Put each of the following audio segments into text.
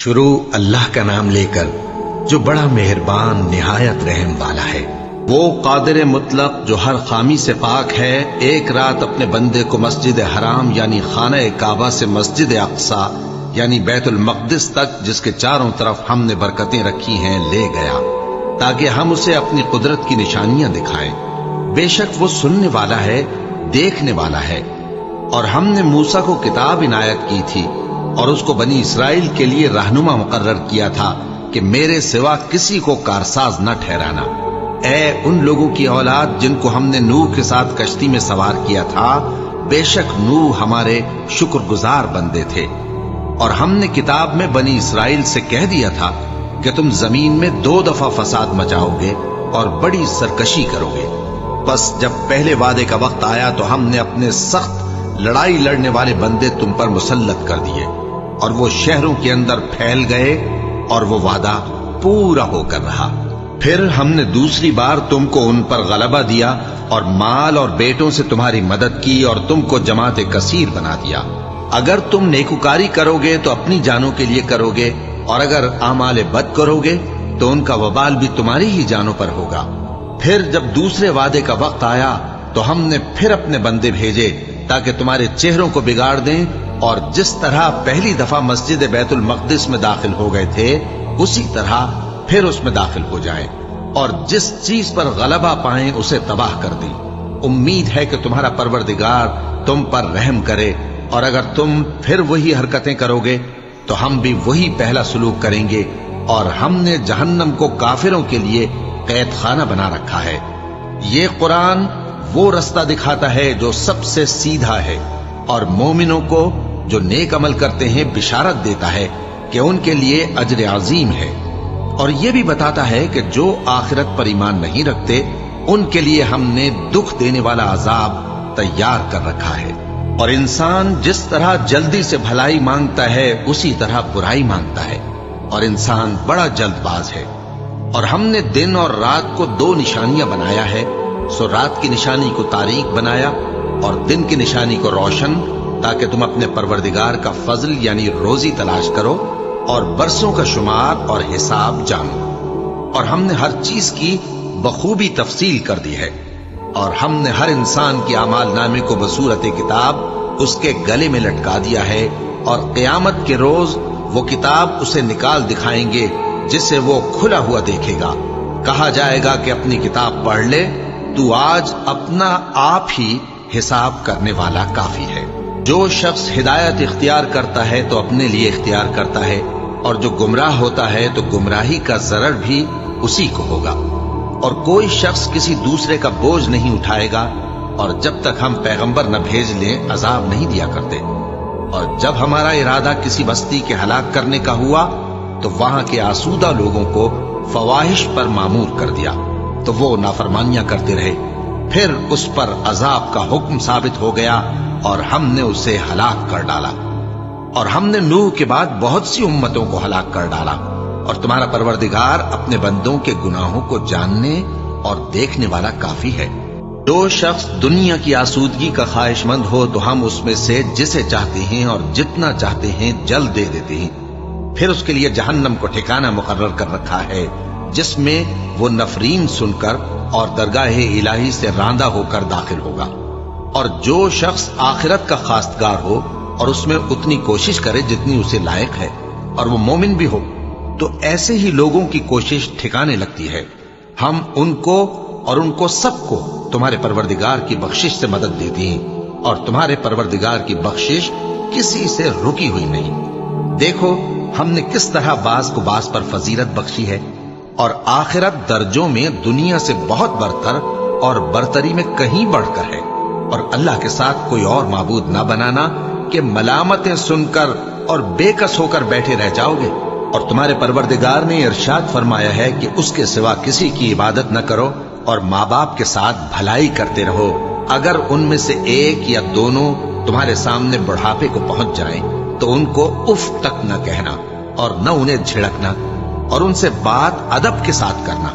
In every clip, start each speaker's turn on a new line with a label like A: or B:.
A: شروع اللہ کا نام لے کر جو بڑا مہربان نہایت رحم والا ہے۔ وہ قادر مطلق جو ہر خامی سے پاک ہے، ایک رات اپنے بندے کو مسجد حرام یعنی خانہ کعبہ سے مسجد اقصی یعنی بیت المقدس تک، جس کے چاروں طرف ہم نے برکتیں رکھی ہیں، لے گیا تاکہ ہم اسے اپنی قدرت کی نشانیاں دکھائیں۔ بے شک وہ سننے والا ہے، دیکھنے والا ہے۔ اور ہم نے موسیٰ کو کتاب عنایت کی تھی اور اس کو بنی اسرائیل کے لیے رہنما مقرر کیا تھا کہ میرے سوا کسی کو کارساز نہ ٹھہرانا۔ اے ان لوگوں کی اولاد جن کو ہم نے نوح کے ساتھ کشتی میں سوار کیا تھا، بے شک نوح ہمارے شکر گزار بندے تھے۔ اور ہم نے کتاب میں بنی اسرائیل سے کہہ دیا تھا کہ تم زمین میں 2 دفعہ فساد مچاؤ گے اور بڑی سرکشی کرو گے۔ بس جب پہلے وعدے کا وقت آیا تو ہم نے اپنے سخت لڑائی لڑنے والے بندے تم پر مسلط کر دیے اور وہ شہروں کے اندر پھیل گئے اور وہ وعدہ پورا ہو کر رہا۔ پھر ہم نے دوسری بار تم کو ان پر غلبہ دیا اور مال اور بیٹوں سے تمہاری مدد کی اور تم کو جماعت کثیر بنا دیا۔ اگر تم نیکوکاری کرو گے تو اپنی جانوں کے لیے کرو گے، اور اگر اعمال بد کرو گے تو ان کا وبال بھی تمہاری ہی جانوں پر ہوگا۔ پھر جب دوسرے وعدے کا وقت آیا تو ہم نے پھر اپنے بندے بھیجے تاکہ تمہارے چہروں کو بگاڑ دیں، اور جس طرح پہلی دفعہ مسجد بیت المقدس میں داخل ہو گئے تھے اسی طرح پھر اس میں داخل ہو جائیں، اور جس چیز پر غلبہ پائیں اسے تباہ کر دیں۔ امید ہے کہ تمہارا پروردگار تم پر رحم کرے، اور اگر تم پھر وہی حرکتیں کرو گے تو ہم بھی وہی پہلا سلوک کریں گے، اور ہم نے جہنم کو کافروں کے لیے قید خانہ بنا رکھا ہے۔ یہ قرآن وہ رستہ دکھاتا ہے جو سب سے سیدھا ہے، اور مومنوں کو جو نیک عمل کرتے ہیں بشارت دیتا ہے کہ ان کے لیے اجر عظیم ہے، اور یہ بھی بتاتا ہے کہ جو آخرت پر ایمان نہیں رکھتے ان کے لیے ہم نے دکھ دینے والا عذاب تیار کر رکھا ہے۔ اور انسان جس طرح جلدی سے بھلائی مانگتا ہے اسی طرح برائی مانگتا ہے، اور انسان بڑا جلد باز ہے۔ اور ہم نے دن اور رات کو 2 نشانیاں بنایا ہے، سو رات کی نشانی کو تاریک بنایا اور دن کی نشانی کو روشن، تاکہ تم اپنے پروردگار کا فضل یعنی روزی تلاش کرو اور برسوں کا شمار اور حساب جانو۔ اور ہم نے ہر چیز کی بخوبی تفصیل کر دی ہے، اور ہم نے ہر انسان کے اعمال نامے کو بصورت کتاب اس کے گلے میں لٹکا دیا ہے، اور قیامت کے روز وہ کتاب اسے نکال دکھائیں گے جسے وہ کھلا ہوا دیکھے گا۔ کہا جائے گا کہ اپنی کتاب پڑھ لے، تو آج اپنا آپ ہی حساب کرنے والا کافی ہے۔ جو شخص ہدایت اختیار کرتا ہے تو اپنے لیے اختیار کرتا ہے، اور جو گمراہ ہوتا ہے تو گمراہی کا ضرر بھی اسی کو ہوگا۔ اور کوئی شخص کسی دوسرے کا بوجھ نہیں اٹھائے گا، اور جب تک ہم پیغمبر نہ بھیج لیں عذاب نہیں دیا کرتے۔ اور جب ہمارا ارادہ کسی بستی کے ہلاک کرنے کا ہوا تو وہاں کے آسودہ لوگوں کو فواحش پر مامور کر دیا، تو وہ نافرمانیاں کرتے رہے۔ پھر اس پر عذاب کا حکم ثابت ہو گیا اور ہم نے اسے ہلاک کر ڈالا۔ اور ہم نے نوح کے بعد بہت سی امتوں کو ہلاک کر ڈالا، اور تمہارا پروردگار اپنے بندوں کے گناہوں کو جاننے اور دیکھنے والا کافی ہے۔ جو شخص دنیا کی آسودگی کا خواہش مند ہو تو ہم اس میں سے جسے چاہتے ہیں اور جتنا چاہتے ہیں جلد دے دیتے ہیں۔ پھر اس کے لیے جہنم کو ٹھکانہ مقرر کر رکھا ہے، جس میں وہ نفرین سن کر اور درگاہ الہی سے راندہ ہو کر داخل ہوگا۔ اور جو شخص آخرت کا خواستگار ہو اور اس میں اتنی کوشش کرے جتنی اسے لائق ہے، اور وہ مومن بھی ہو، تو ایسے ہی لوگوں کی کوشش ٹھکانے لگتی ہے۔ ہم ان کو اور ان کو سب کو تمہارے پروردگار کی بخشش سے مدد دیتی ہیں، اور تمہارے پروردگار کی بخشش کسی سے رکی ہوئی نہیں۔ دیکھو ہم نے کس طرح بعض کو بعض پر فضیلت بخشی ہے، اور آخرت درجوں میں دنیا سے بہت برتر اور برتری میں کہیں بڑھ کر ہے۔ اور اللہ کے ساتھ کوئی اور معبود نہ بنانا کہ ملامتیں سن کر اور بے کس ہو کر بیٹھے رہ جاؤ گے۔ اور تمہارے پروردگار نے ارشاد فرمایا ہے کہ اس کے سوا کسی کی عبادت نہ کرو، اور ماں باپ کے ساتھ بھلائی کرتے رہو، اگر ان میں سے ایک یا دونوں تمہارے سامنے بڑھاپے کو پہنچ جائیں تو ان کو اف تک نہ کہنا، اور نہ انہیں جھڑکنا، اور ان سے بات ادب کے ساتھ کرنا،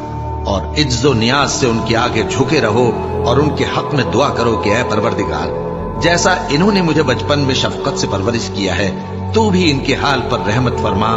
A: اور عجز و نیاز سے ان کے آگے جھکے رہو، اور ان کے حق میں دعا کرو کہ اے پروردگار، جیسا انہوں نے مجھے بچپن میں شفقت سے پرورش کیا ہے تو بھی ان کے حال پر رحمت فرما،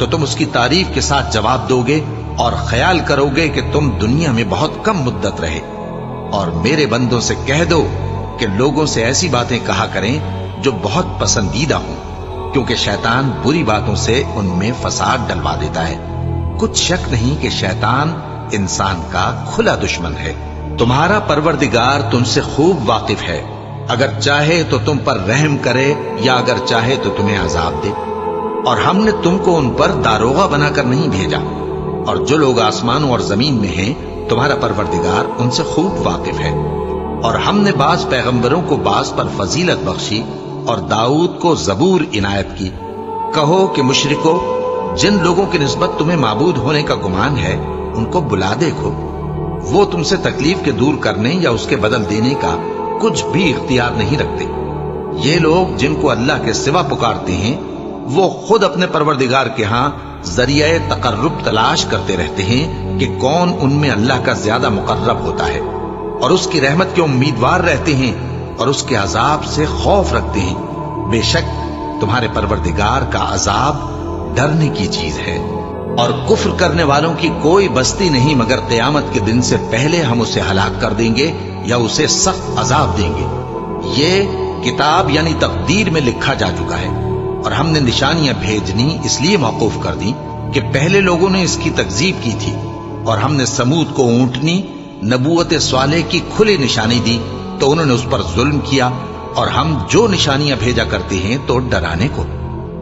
A: تو تم اس کی تعریف کے ساتھ جواب دو گے اور خیال کرو گے کہ تم دنیا میں بہت کم مدت رہے۔ اور میرے بندوں سے کہہ دو کہ لوگوں سے ایسی باتیں کہا کریں جو بہت پسندیدہ ہوں، کیونکہ شیطان بری باتوں سے ان میں فساد ڈلوا دیتا ہے۔ کچھ شک نہیں کہ شیطان انسان کا کھلا دشمن ہے۔ تمہارا پروردگار تم سے خوب واقف ہے، اگر چاہے تو تم پر رحم کرے یا اگر چاہے تو تمہیں عذاب دے۔ اور ہم نے تم کو ان پر داروغہ بنا کر نہیں بھیجا، اور جو لوگ آسمانوں اور زمین میں ہیں تمہارا پروردگار ان سے خوب واقف ہے۔ اور ہم نے بعض پیغمبروں کو بعض پر فضیلت بخشی اور داؤد کو زبور عنایت کی۔ کہو کہ مشرکو، جن لوگوں کی نسبت تمہیں معبود ہونے کا گمان ہے ان کو بلا دیکھو، وہ تم سے تکلیف کے دور کرنے یا اس کے بدل دینے کا کچھ بھی اختیار نہیں رکھتے۔ یہ لوگ جن کو اللہ کے سوا پکارتے ہیں وہ خود اپنے پروردگار کے ہاں ذریعہ تقرب تلاش کرتے رہتے ہیں کہ کون ان میں اللہ کا زیادہ مقرب ہوتا ہے، اور اس کی رحمت کے امیدوار رہتے ہیں اور اس کے عذاب سے خوف رکھتے ہیں۔ بے شک تمہارے پروردگار کا عذاب ڈرنے کی چیز ہے۔ اور کفر کرنے والوں کی کوئی بستی نہیں مگر قیامت کے دن سے پہلے ہم اسے ہلاک کر دیں گے یا اسے سخت عذاب دیں گے۔ یہ کتاب یعنی تقدیر میں لکھا جا چکا ہے، اور ہم نے نشانیاں بھیجنی اس لیے موقوف کر دی کہ پہلے لوگوں نے اس کی تکذیب کی تھی، اور ہم نے سمود کو اونٹنی نبوت صالح کی کھلی نشانی دی تو انہوں نے اس پر ظلم کیا، اور ہم جو نشانیاں بھیجا کرتے ہیں تو ڈرانے کو۔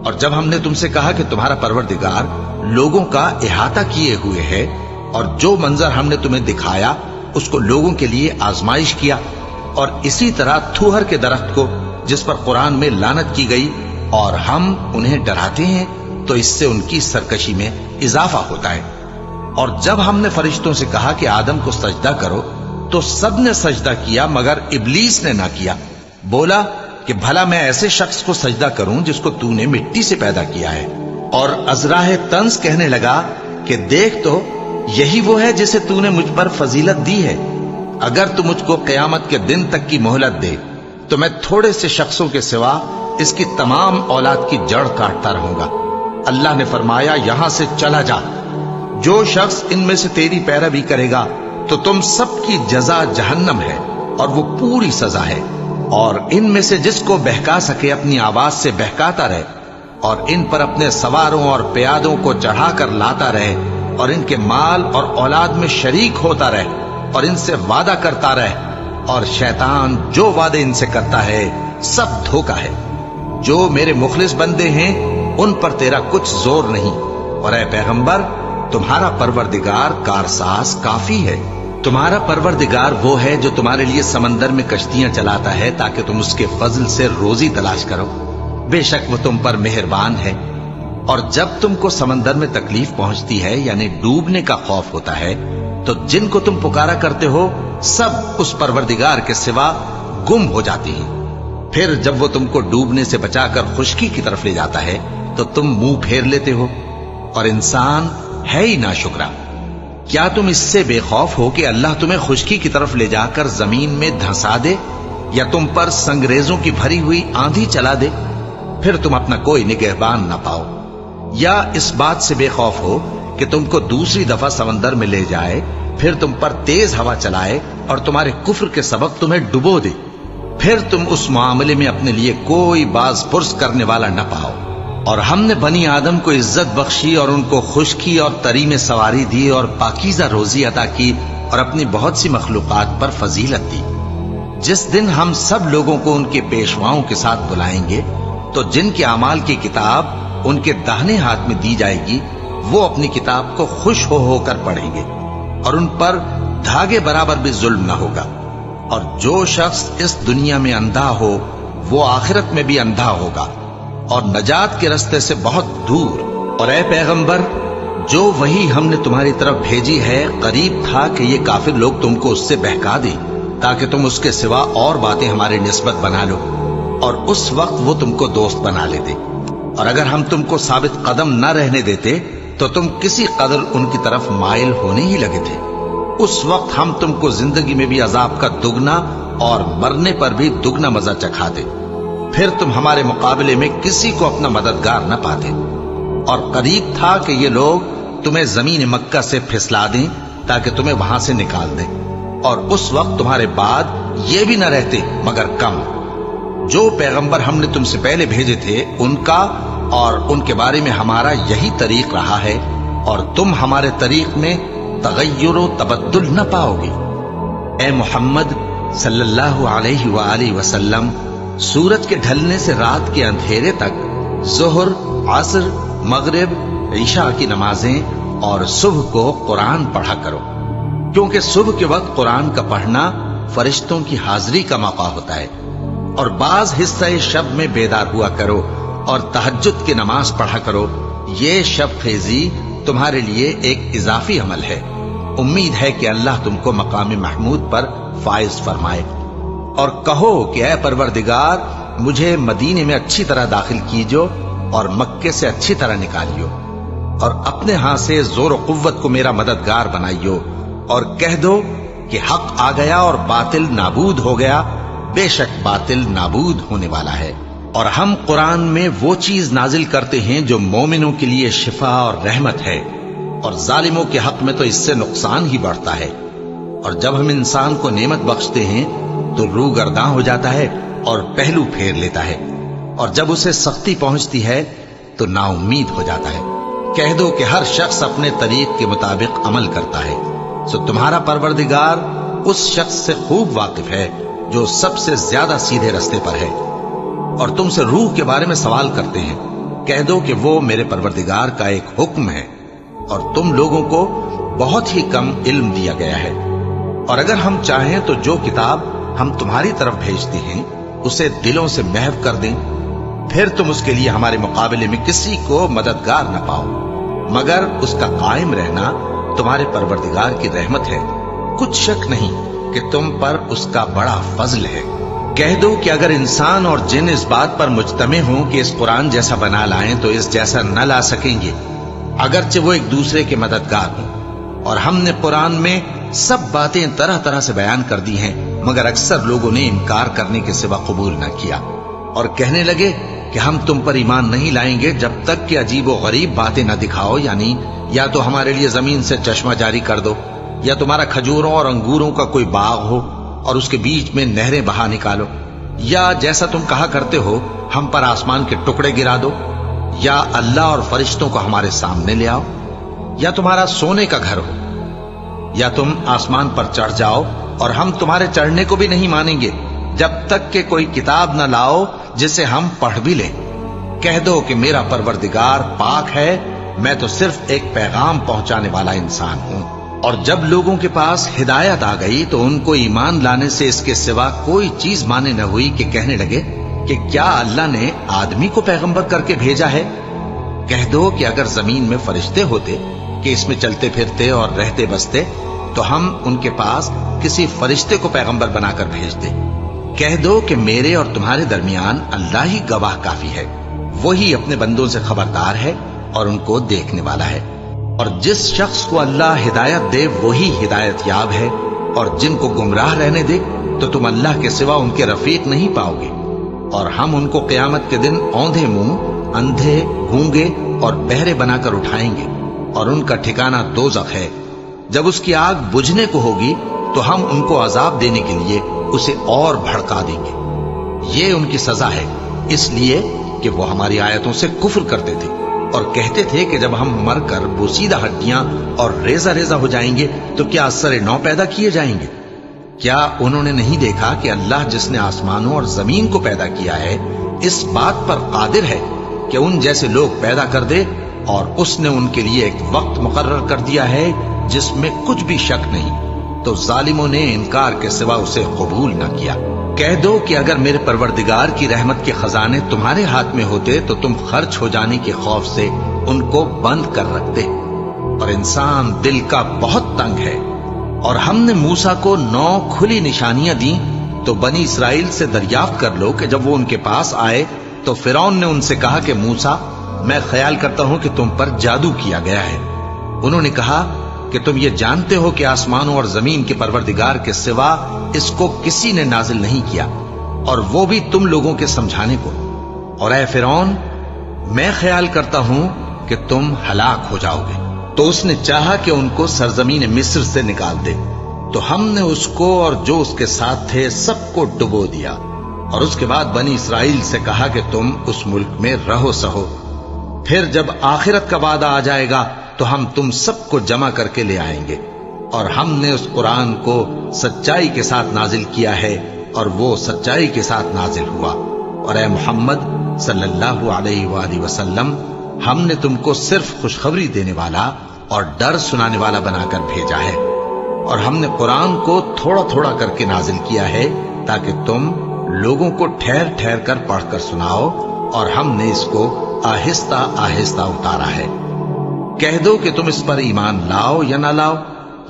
A: اور جب ہم نے تم سے کہا کہ تمہارا پروردگار لوگوں کا احاطہ کیے ہوئے ہے، اور جو منظر ہم نے تمہیں دکھایا اس کو لوگوں کے لیے آزمائش کیا، اور اسی طرح تھوہر کے درخت کو جس پر قرآن میں لعنت کی گئی، اور ہم انہیں ڈراتے ہیں تو اس سے ان کی سرکشی میں اضافہ ہوتا ہے۔ اور جب ہم نے فرشتوں سے کہا کہ آدم کو سجدہ کرو تو سب نے سجدہ کیا مگر ابلیس نے نہ کیا، بولا کہ بھلا میں ایسے شخص کو سجدہ کروں جس کو تو نے مٹی سے پیدا کیا ہے۔ اور ازراہ طنز کہنے لگا کہ دیکھ تو یہی وہ ہے جسے تو نے مجھ پر فضیلت دی ہے، اگر تو مجھ کو قیامت کے دن تک کی مہلت دے تو میں تھوڑے سے شخصوں کے سوا اس کی تمام اولاد کی جڑ کاٹتا رہوں گا۔ اللہ نے فرمایا یہاں سے چلا جا، جو شخص ان میں سے تیری پیروی کرے گا تو تم سب کی جزا جہنم ہے اور وہ پوری سزا ہے، اور ان میں سے جس کو بہکا سکے اپنی آواز سے بہکاتا رہے، اور ان پر اپنے سواروں اور پیادوں کو چڑھا کر لاتا رہے، اور ان کے مال اور اولاد میں شریک ہوتا رہے، اور ان سے وعدہ کرتا رہے، اور شیطان جو وعدے ان سے کرتا ہے سب دھوکا ہے۔ جو میرے مخلص بندے ہیں ان پر تیرا کچھ زور نہیں، اور اے پیغمبر تمہارا پروردگار کارساز کافی ہے۔ تمہارا پروردگار وہ ہے جو تمہارے لیے سمندر میں کشتیاں چلاتا ہے تاکہ تم اس کے فضل سے روزی تلاش کرو، بے شک وہ تم پر مہربان ہے۔ اور جب تم کو سمندر میں تکلیف پہنچتی ہے یعنی ڈوبنے کا خوف ہوتا ہے تو جن کو تم پکارا کرتے ہو سب اس پروردگار کے سوا گم ہو جاتی ہیں۔ پھر جب وہ تم کو ڈوبنے سے بچا کر خشکی کی طرف لے جاتا ہے تو تم منہ پھیر لیتے ہو، اور انسان ہے ہی ناشکرا۔ کیا تم اس سے بے خوف ہو کہ اللہ تمہیں خشکی کی طرف لے جا کر زمین میں دھنسا دے یا تم پر سنگریزوں کی بھری ہوئی آندھی چلا دے، پھر تم اپنا کوئی نگہبان نہ پاؤ؟ یا اس بات سے بے خوف ہو کہ تم کو دوسری دفعہ سمندر میں لے جائے، پھر تم پر تیز ہوا چلائے اور تمہارے کفر کے سبب تمہیں ڈبو دے، پھر تم اس معاملے میں اپنے لیے کوئی باز پرس کرنے والا نہ پاؤ؟ اور ہم نے بنی آدم کو عزت بخشی اور ان کو خشکی اور تری میں سواری دی اور پاکیزہ روزی عطا کی اور اپنی بہت سی مخلوقات پر فضیلت دی۔ جس دن ہم سب لوگوں کو ان کے پیشواؤں کے ساتھ بلائیں گے تو جن کے اعمال کی کتاب ان کے داہنے ہاتھ میں دی جائے گی وہ اپنی کتاب کو خوش ہو کر پڑھیں گے، اور ان پر دھاگے برابر بھی ظلم نہ ہوگا۔ اور جو شخص اس دنیا میں اندھا ہو وہ آخرت میں بھی اندھا ہوگا اور نجات کے رستے سے بہت دور۔ اور اے پیغمبر جو وحی ہم نے تمہاری طرف بھیجی ہے قریب تھا کہ یہ کافر لوگ تم کو اس سے بہکا دیں تاکہ تم اس کے سوا اور باتیں ہمارے نسبت بنا لو، اور اس وقت وہ تم کو دوست بنا لیتے۔ اور اگر ہم تم کو ثابت قدم نہ رہنے دیتے تو تم کسی قدر ان کی طرف مائل ہونے ہی لگے تھے۔ اس وقت ہم تم کو زندگی میں بھی عذاب کا دگنا اور مرنے پر بھی دگنا مزہ چکھاتے، پھر تم ہمارے مقابلے میں کسی کو اپنا مددگار نہ پاتے۔ اور قریب تھا کہ یہ لوگ تمہیں زمین مکہ سے پھسلا دیں تاکہ تمہیں وہاں سے نکال دیں، اور اس وقت تمہارے بعد یہ بھی نہ رہتے مگر کم۔ جو پیغمبر ہم نے تم سے پہلے بھیجے تھے ان کا اور ان کے بارے میں ہمارا یہی طریق رہا ہے، اور تم ہمارے طریق میں تغیر و تبدل نہ پاؤ گے۔ اے محمد صلی اللہ علیہ وآلہ وسلم، سورج کے ڈھلنے سے رات کے اندھیرے تک ظہر، عصر، مغرب، عشاء کی نمازیں اور صبح کو قرآن پڑھا کرو، کیونکہ صبح کے وقت قرآن کا پڑھنا فرشتوں کی حاضری کا موقع ہوتا ہے، اور بعض حصہ شب میں بیدار ہوا کرو اور تہجد کی نماز پڑھا کرو۔ یہ شب خیزی تمہارے لیے ایک اضافی عمل ہے۔ امید ہے کہ اللہ تم کو مقام محمود پر فائز فرمائے۔ اور کہو کہ اے پروردگار، مجھے مدینے میں اچھی طرح داخل کیجو اور مکے سے اچھی طرح نکالیو، اور اپنے ہاں سے زور و قوت کو میرا مددگار بنائیو، اور کہہ دو کہ حق آ گیا اور باطل نابود ہو گیا، بے شک باطل نابود ہونے والا ہے۔ اور ہم قرآن میں وہ چیز نازل کرتے ہیں جو مومنوں کے لیے شفا اور رحمت ہے، اور ظالموں کے حق میں تو اس سے نقصان ہی بڑھتا ہے۔ اور جب ہم انسان کو نعمت بخشتے ہیں تو روح گرداں ہو جاتا ہے اور پہلو پھیر لیتا ہے، اور جب اسے سختی پہنچتی ہے تو نا امید ہو جاتا ہے۔ کہہ دو کہ ہر شخص اپنے طریق کے مطابق عمل کرتا ہے، سو تمہارا پروردگار اس شخص سے خوب واقف ہے جو سب سے زیادہ سیدھے رستے پر ہے۔ اور تم سے روح کے بارے میں سوال کرتے ہیں، کہہ دو کہ وہ میرے پروردگار کا ایک حکم ہے، اور تم لوگوں کو بہت ہی کم علم دیا گیا ہے۔ اور اگر ہم چاہیں تو جو کتاب ہم تمہاری طرف بھیجتے ہیں اسے دلوں سے محو کر دیں، پھر تم اس کے لیے ہمارے مقابلے میں کسی کو مددگار نہ پاؤ، مگر اس کا قائم رہنا تمہارے پروردگار کی رحمت ہے، کچھ شک نہیں کہ تم پر اس کا بڑا فضل ہے۔ کہہ دو کہ اگر انسان اور جن اس بات پر مجتمع ہوں کہ اس قرآن جیسا بنا لائیں تو اس جیسا نہ لا سکیں گے، اگرچہ وہ ایک دوسرے کے مددگار ہوں۔ اور ہم نے قرآن میں سب باتیں طرح طرح سے بیان کر دی ہیں، مگر اکثر لوگوں نے انکار کرنے کے سوا قبول نہ کیا، اور کہنے لگے کہ ہم تم پر ایمان نہیں لائیں گے جب تک کہ عجیب و غریب باتیں نہ دکھاؤ، یعنی یا تو ہمارے لیے زمین سے چشمہ جاری کر دو، یا تمہارا کھجوروں اور انگوروں کا کوئی باغ ہو اور اس کے بیچ میں نہریں بہا نکالو، یا جیسا تم کہا کرتے ہو ہم پر آسمان کے ٹکڑے گرا دو، یا اللہ اور فرشتوں کو ہمارے سامنے لے آؤ، یا تمہارا سونے کا گھر ہو، یا تم آسمان پر چڑھ جاؤ اور ہم تمہارے چڑھنے کو بھی نہیں مانیں گے جب تک کہ کوئی کتاب نہ لاؤ جسے ہم پڑھ بھی لیں۔ کہہ دو کہ میرا پروردگار پاک ہے، میں تو صرف ایک پیغام پہنچانے والا انسان ہوں۔ اور جب لوگوں کے پاس ہدایت آ گئی تو ان کو ایمان لانے سے اس کے سوا کوئی چیز مانے نہ ہوئی کہ کہنے لگے کہ کیا اللہ نے آدمی کو پیغمبر کر کے بھیجا ہے؟ کہہ دو کہ اگر زمین میں فرشتے ہوتے کہ اس میں چلتے پھرتے اور رہتے بستے تو ہم ان کے پاس کسی فرشتے کو پیغمبر بنا کر بھیجتے۔ کہہ دو کہ میرے اور تمہارے درمیان اللہ ہی گواہ کافی ہے، وہی اپنے بندوں سے خبردار ہے اور ان کو دیکھنے والا ہے۔ اور جس شخص کو اللہ ہدایت دے وہی ہدایت یاب ہے، اور جن کو گمراہ رہنے دے تو تم اللہ کے سوا ان کے رفیق نہیں پاؤ گے۔ اور ہم ان کو قیامت کے دن اوندھے منہ، اندھے، گونگے اور بہرے بنا کر اٹھائیں گے، اور ان کا ٹھکانہ دوزخ ہے۔ جب اس کی آگ بجھنے کو ہوگی تو ہم ان کو عذاب دینے کے لیے اسے اور بھڑکا دیں گے۔ یہ ان کی سزا ہے، اس لیے کہ وہ ہماری آیتوں سے کفر کرتے تھے اور کہتے تھے کہ جب ہم مر کر بوسیدہ ہڈیاں اور ریزہ ریزہ ہو جائیں گے تو کیا اثر نو پیدا کیے جائیں گے؟ کیا انہوں نے نہیں دیکھا کہ اللہ جس نے آسمانوں اور زمین کو پیدا کیا ہے اس بات پر قادر ہے کہ ان جیسے لوگ پیدا کر دے، اور اس نے ان کے لیے ایک وقت مقرر کر دیا ہے جس میں کچھ بھی شک نہیں، تو ظالموں نے انکار کے سوا اسے قبول نہ کیا۔ کہہ دو کہ اگر میرے پروردگار کی رحمت کے خزانے تمہارے ہاتھ میں ہوتے تو تم خرچ ہو جانے کے خوف سے ان کو بند کر رکھتے، اور انسان دل کا بہت تنگ ہے۔ اور ہم نے موسیٰ کو 9 کھلی نشانیاں دیں تو بنی اسرائیل سے دریافت کر لو کہ جب وہ ان کے پاس آئے تو فرعون نے ان سے کہا کہ موسیٰ، میں خیال کرتا ہوں کہ تم پر جادو کیا گیا ہے۔ انہوں نے کہا کہ تم یہ جانتے ہو کہ آسمانوں اور زمین کے پروردگار کے سوا اس کو کسی نے نازل نہیں کیا، اور وہ بھی تم لوگوں کے سمجھانے کو۔ اور اے فرعون، میں خیال کرتا ہوں کہ تم ہلاک ہو جاؤ گے۔ تو اس نے چاہا کہ ان کو سرزمین مصر سے نکال دے، تو ہم نے اس کو اور جو اس کے ساتھ تھے سب کو ڈبو دیا، اور اس کے بعد بنی اسرائیل سے کہا کہ تم اس ملک میں رہو سہو، پھر جب آخرت کا وعدہ آ جائے گا تو ہم تم سب کو جمع کر کے لے آئیں گے۔ اور ہم نے اس قرآن کو سچائی کے ساتھ نازل کیا ہے، اور وہ سچائی کے ساتھ نازل ہوا۔ اور اے محمد صلی اللہ علیہ وآلہ وسلم، ہم نے تم کو صرف خوشخبری دینے والا اور ڈر سنانے والا بنا کر بھیجا ہے، اور ہم نے قرآن کو تھوڑا تھوڑا کر کے نازل کیا ہے تاکہ تم لوگوں کو ٹھہر ٹھہر کر پڑھ کر سناؤ، اور ہم نے اس کو آہستہ آہستہ اتارا ہے۔ کہہ دو کہ تم اس پر ایمان لاؤ یا نہ لاؤ،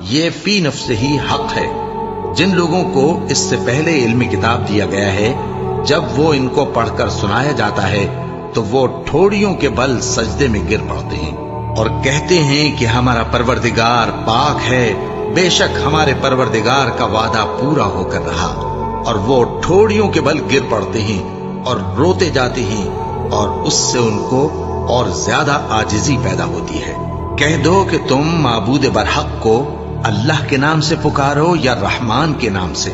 A: یہ فی نفس ہی حق ہے۔ جن لوگوں کو اس سے پہلے علم کتاب دیا گیا ہے، جب وہ ان کو پڑھ کر سنایا جاتا ہے تو وہ ٹھوڑیوں کے بل سجدے میں گر پڑتے ہیں اور کہتے ہیں کہ ہمارا پروردگار پاک ہے، بے شک ہمارے پروردگار کا وعدہ پورا ہو کر رہا۔ اور وہ ٹھوڑیوں کے بل گر پڑتے ہیں اور روتے جاتے ہیں، اور اس سے ان کو اور زیادہ عاجزی پیدا ہوتی ہے۔ کہہ دو کہ تم معبود برحق کو اللہ کے نام سے پکارو یا رحمان کے نام سے،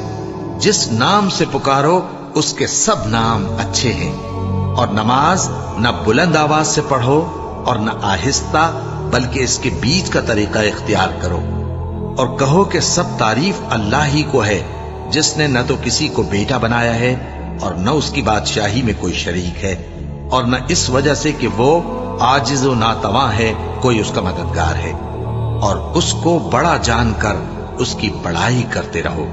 A: جس نام سے پکارو اس کے سب نام اچھے ہیں، اور نماز نہ بلند آواز سے پڑھو اور نہ آہستہ، بلکہ اس کے بیچ کا طریقہ اختیار کرو، اور کہو کہ سب تعریف اللہ ہی کو ہے، جس نے نہ تو کسی کو بیٹا بنایا ہے اور نہ اس کی بادشاہی میں کوئی شریک ہے، اور نہ اس وجہ سے کہ وہ عاجز و ناتواں ہے کوئی اس کا مددگار ہے، اور اس کو بڑا جان کر اس کی بڑائی کرتے رہو۔